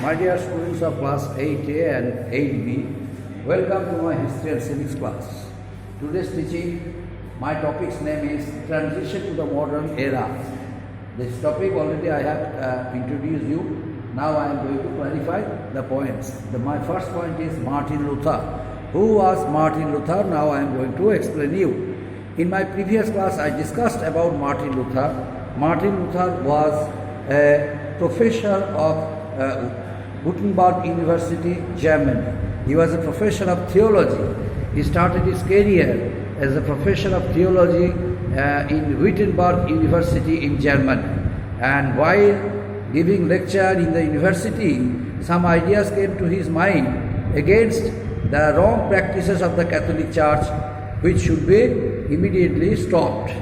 My dear students of class 8A and 8B, welcome to my history and civics class. Today's teaching, my topic's name is Transition to the Modern Era. This topic already I have introduced you. Now I am going to clarify the points. My first point is Martin Luther. Who was Martin Luther? Now I am going to explain you. In my previous class I discussed about Martin Luther. Martin Luther was a professor of Gutenberg University, Germany. He was a professor of theology. He started his career as a professor of theology in Wittenberg University in Germany. And while giving lecture in the university, some ideas came to his mind against the wrong practices of the Catholic Church, which should be immediately stopped.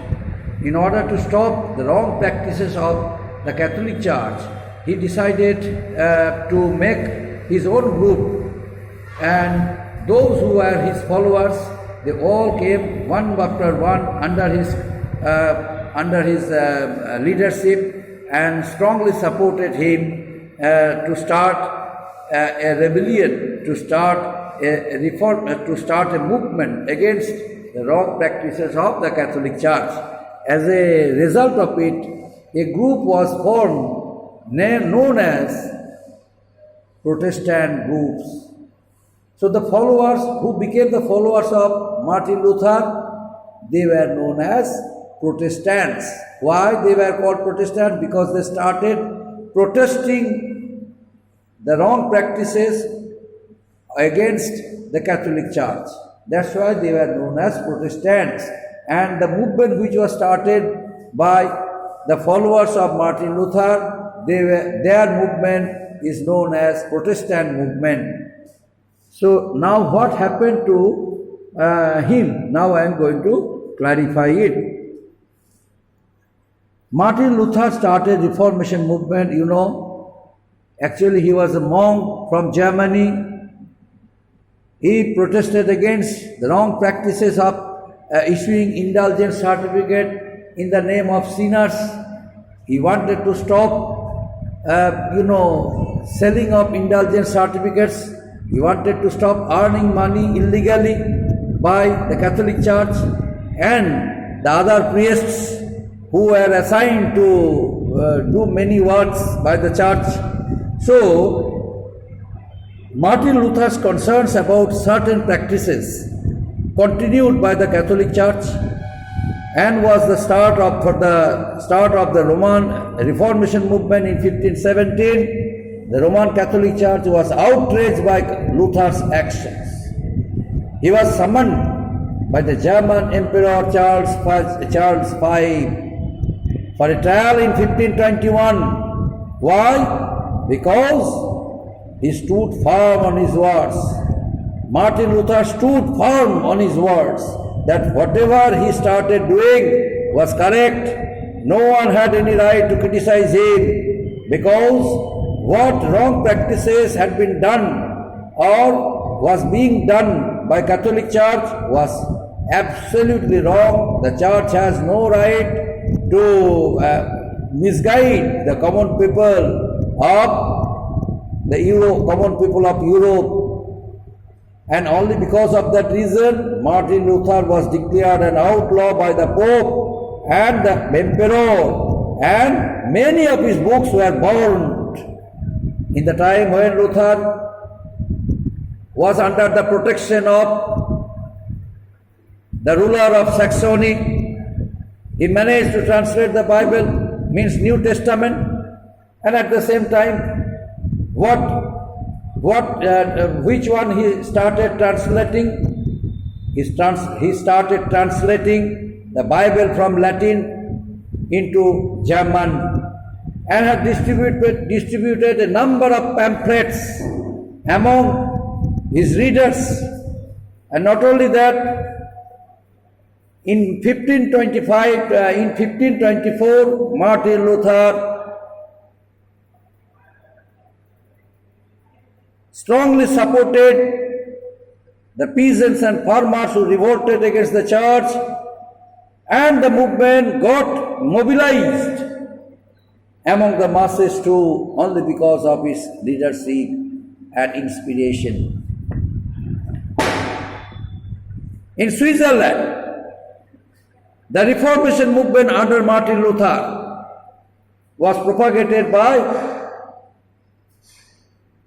In order to stop the wrong practices of the Catholic Church, he decided to make his own group, and those who were his followers, they all came one after one under his leadership and strongly supported him to start a rebellion, to start a reform, to start a movement against the wrong practices of the Catholic Church. As a result of it, a group was formed known as Protestant groups. So the followers who became the followers of Martin Luther, they were known as Protestants. Why they were called Protestant? Because they started protesting the wrong practices against the Catholic Church. That's why they were known as Protestants. And the movement which was started by the followers of Martin Luther, their movement is known as Protestant movement. So now what happened to him? Now I am going to clarify it. Martin Luther started Reformation movement, you know. Actually he was a monk from Germany. He protested against the wrong practices of issuing indulgence certificate in the name of sinners. He wanted to stop selling of indulgence certificates. He wanted to stop earning money illegally by the Catholic Church and the other priests who were assigned to do many works by the church. So, Martin Luther's concerns about certain practices continued by the Catholic Church and was the start of the Roman Reformation movement in 1517. The Roman Catholic Church was outraged by Luther's actions. He was summoned by the German Emperor Charles V for a trial in 1521. Why? Because he stood firm on his words. Martin Luther stood firm on his words that whatever he started doing was correct. No one had any right to criticize him because what wrong practices had been done or was being done by Catholic Church was absolutely wrong. The Church has no right to misguide the common people of Europe. And only because of that reason, Martin Luther was declared an outlaw by the Pope and the Emperor, and many of his books were burned. In the time when Luther was under the protection of the ruler of Saxony, he managed to translate the Bible, means New Testament, and at the same time, which one he started translating? He started translating the Bible from Latin into German and had distributed a number of pamphlets among his readers. And not only that, in 1524, Martin Luther strongly supported the peasants and farmers who revolted against the church, and the movement got mobilized among the masses too, only because of his leadership and inspiration. In Switzerland, the Reformation movement under Martin Luther was propagated by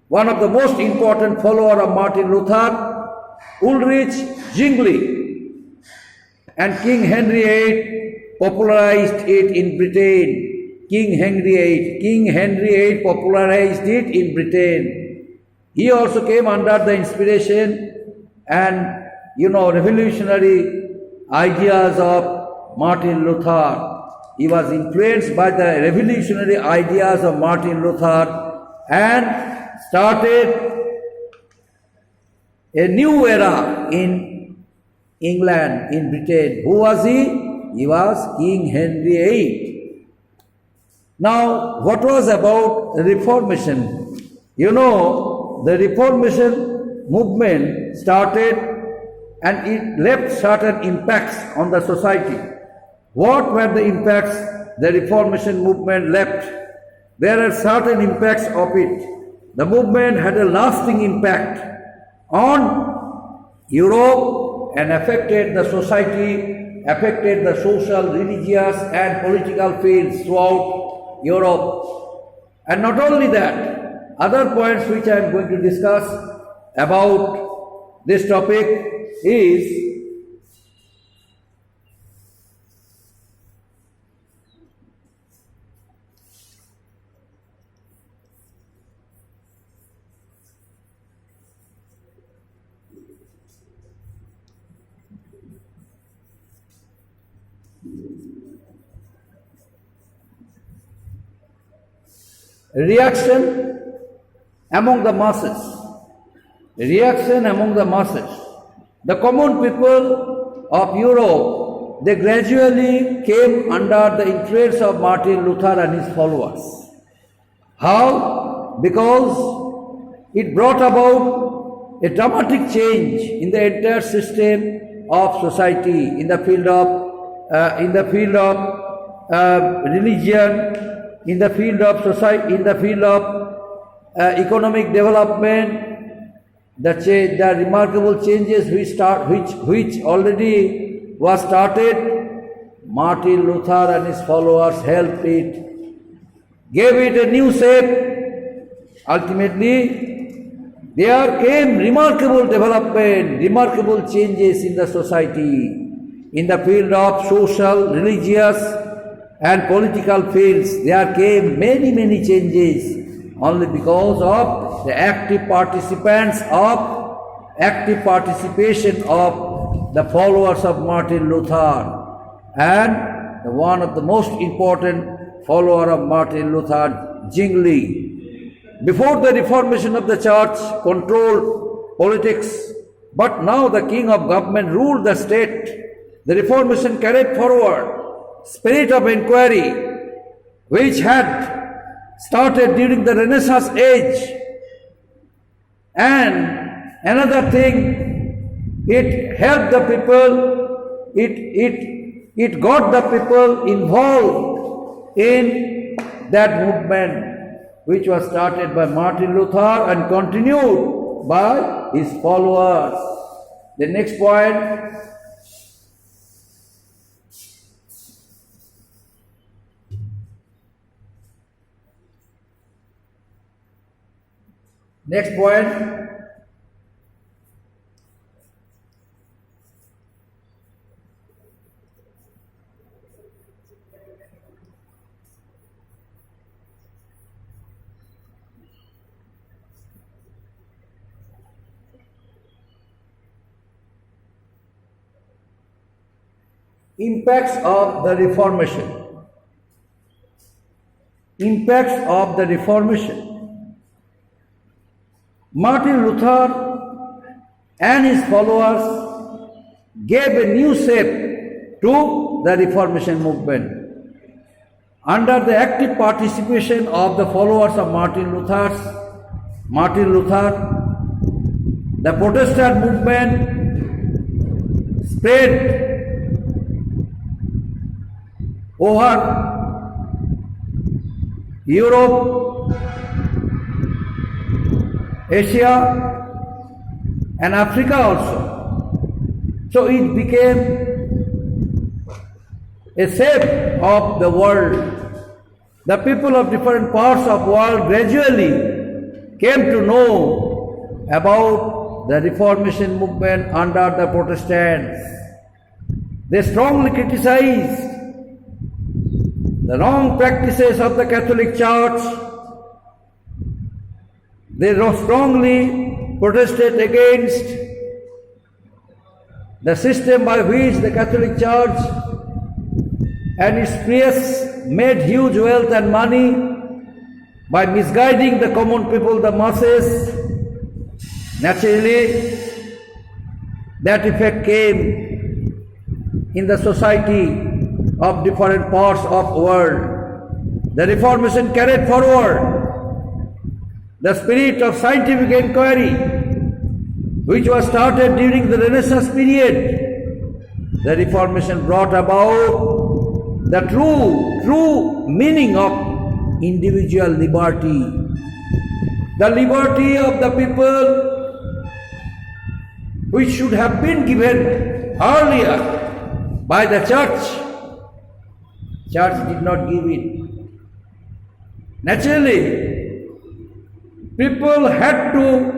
one of the most important followers of Martin Luther, Ulrich Zwingli, and King Henry VIII popularized it in Britain. King Henry VIII popularized it in Britain. He also came under the inspiration and revolutionary ideas of Martin Luther. He was influenced by the revolutionary ideas of Martin Luther and started a new era in England, in Britain. Who was he? He was King Henry VIII. Now, what was about Reformation? The Reformation movement started and it left certain impacts on the society. What were the impacts the Reformation movement left? There are certain impacts of it. The movement had a lasting impact on Europe and affected the society, affected the social, religious and political fields throughout Europe. And not only that, other points which I am going to discuss about this topic is reaction among the masses. Reaction among the masses. The common people of Europe, they gradually came under the influence of Martin Luther and his followers. How? Because it brought about a dramatic change in the entire system of society, in the field of religion, in the field of society, in the field of economic development. The remarkable changes which already was started, Martin Luther and his followers helped it, gave it a new shape. Ultimately, there came remarkable development, remarkable changes in the society, in the field of social, religious and political fields. There came many changes only because of the active participation of the followers of Martin Luther and one of the most important follower of Martin Luther, Zwingli. Before the reformation of the church controlled politics, but now the king of government ruled the state. The reformation carried forward spirit of inquiry which had started during the Renaissance age. And another thing, it helped the people, it got the people involved in that movement which was started by Martin Luther and continued by his followers. The next point, impacts of the Reformation. Impacts of the Reformation. Martin Luther and his followers gave a new shape to the Reformation movement. Under the active participation of the followers of Martin Luther, the Protestant movement spread over Europe, Asia, and Africa also. So it became a shape of the world. The people of different parts of the world gradually came to know about the Reformation movement under the Protestants. They strongly criticized the wrong practices of the Catholic Church. They strongly protested against the system by which the Catholic Church and its priests made huge wealth and money by misguiding the common people, the masses. Naturally, that effect came in the society of different parts of the world. The Reformation carried forward the spirit of scientific inquiry, which was started during the Renaissance period. The Reformation brought about the true meaning of individual liberty. The liberty of the people which should have been given earlier by the church. Church did not give it. Naturally, people had to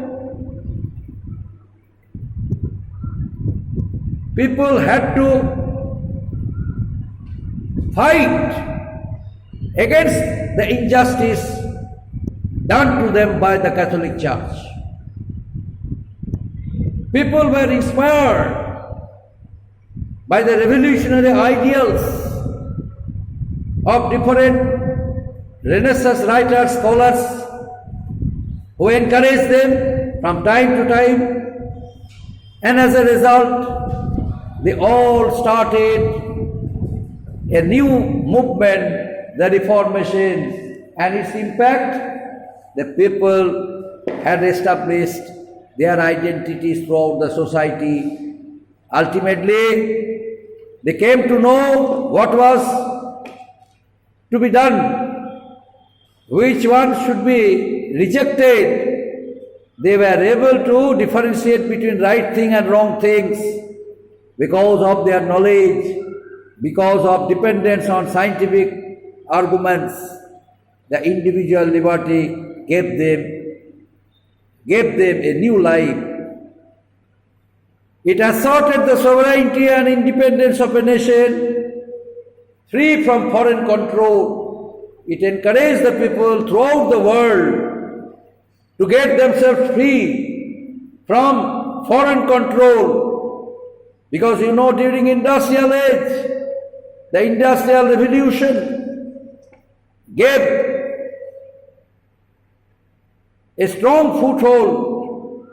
fight against the injustice done to them by the Catholic Church. People were inspired by the revolutionary ideals of different Renaissance writers, scholars, who encouraged them from time to time, and as a result, they all started a new movement, the Reformation, and its impact, the people had established their identities throughout the society. Ultimately, they came to know what was to be done, which one should be rejected. They were able to differentiate between right thing and wrong things because of their knowledge, because of dependence on scientific arguments. The individual liberty gave them a new life. It asserted the sovereignty and independence of a nation free from foreign control. It encouraged the people throughout the world to get themselves free from foreign control. Because during industrial age, the industrial revolution gave a strong foothold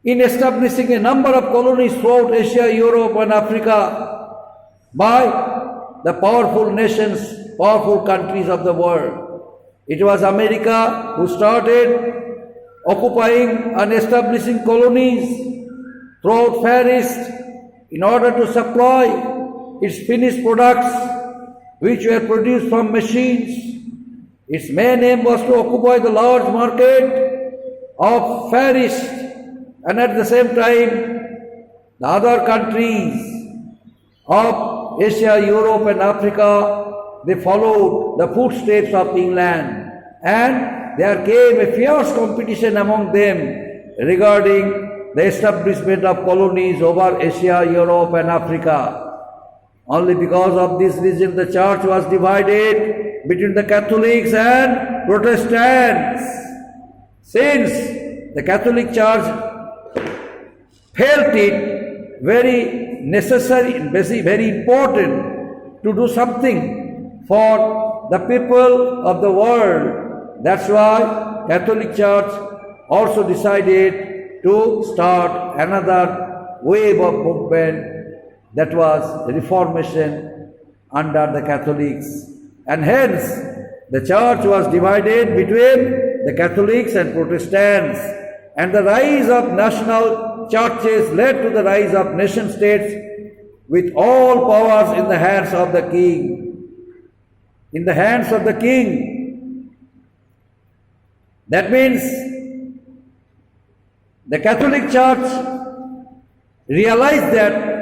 in establishing a number of colonies throughout Asia, Europe and Africa by the powerful nations, powerful countries of the world. It was America who started occupying and establishing colonies throughout Far East in order to supply its finished products which were produced from machines. Its main aim was to occupy the large market of Far East, and at the same time the other countries of Asia, Europe and Africa, they followed the footsteps of England, and there came a fierce competition among them regarding the establishment of colonies over Asia, Europe and Africa. Only because of this reason the church was divided between the Catholics and Protestants. Since the Catholic Church felt it very necessary, very important to do something for the people of the world, that's why Catholic Church also decided to start another wave of movement, that was Reformation under the Catholics. And hence, the church was divided between the Catholics and Protestants, and the rise of national churches led to the rise of nation states with all powers in the hands of the king. In the hands of the king, That means the Catholic Church realized that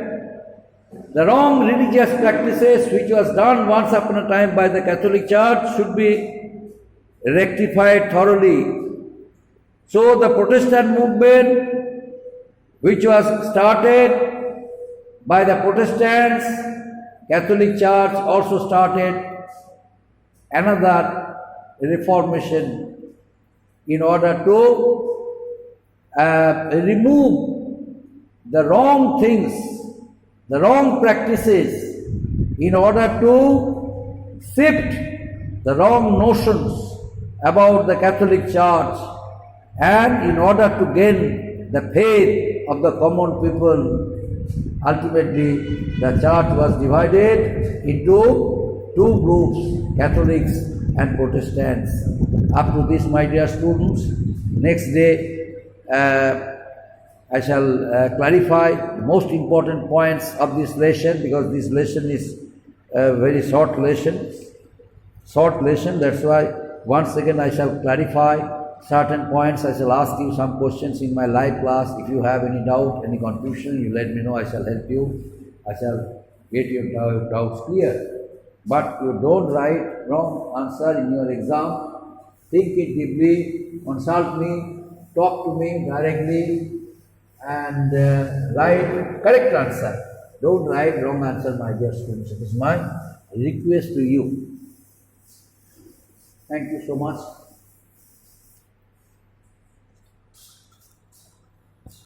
the wrong religious practices which was done once upon a time by the Catholic Church should be rectified thoroughly. So the Protestant movement, which was started by the Protestants, Catholic Church also started another reformation in order to remove the wrong things, the wrong practices, in order to shift the wrong notions about the Catholic Church, and in order to gain the faith of the common people. Ultimately, the church was divided into two groups, Catholics and Protestants. Up to this, my dear students, next day I shall clarify most important points of this lesson, because this lesson is a very short lesson. That's why once again I shall clarify certain points. I shall ask you some questions in my live class. If you have any doubt, any confusion, you let me know. I shall help you. I shall get your doubts clear. But you don't write wrong answer in your exam. Think it deeply, consult me, talk to me directly, and write correct answer. Don't write wrong answer, my dear students. It is my request to you. Thank you so much.